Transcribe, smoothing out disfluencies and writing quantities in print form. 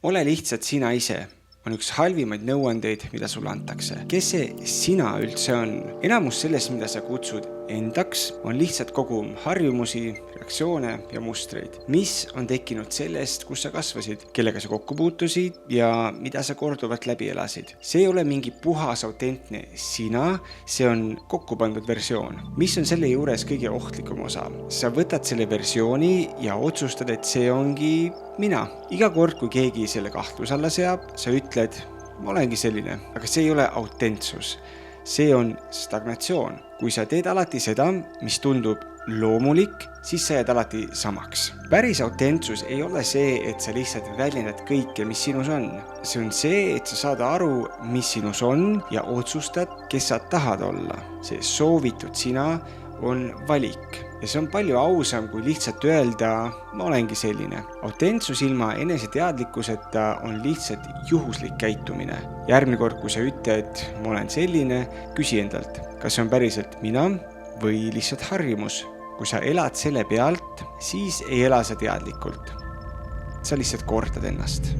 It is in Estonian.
Ole lihtsalt sina ise on üks halvimaid nõuandeid, mida sulle antakse. Kes see sina üldse on? Enamus sellest, mida sa kutsud endaks, on lihtsalt kogum harjumusi, reaktsioone ja mustreid, mis on tekkinud sellest, kus sa kasvasid, kellega sa kokku puutusid ja mida sa korduvalt läbi elasid. See ei ole mingi puhas autentne sina, see on kokku pandud versioon. Mis on selle juures kõige ohtlikum osa? Sa võtad selle versiooni ja otsustad, et see ongi mina. Iga kord, kui keegi selle kahtluse alla seab, sa ütled, ma olengi selline, aga see ei ole autentsus. See on stagnatsioon. Kui sa teed alati seda, mis tundub loomulik, siis sa jääd alati samaks. Päris autentsus ei ole see, et sa lihtsalt väljendad kõike, mis sinus on. See on see, et sa saad aru, mis sinus on ja otsustad, kes sa tahad olla. See soovitud sina on valik. Ja see on palju ausam, kui lihtsalt öelda, ma olengi selline. Autentsus ilma eneseteadlikkuseta on lihtsalt juhuslik käitumine. Järgmine kord, kui sa ütled, ma olen selline, küsi endalt, kas see on päriselt mina või lihtsalt harjumus. Kui sa elad selle pealt, siis ei ela sa teadlikult. Sa lihtsalt kordad ennast.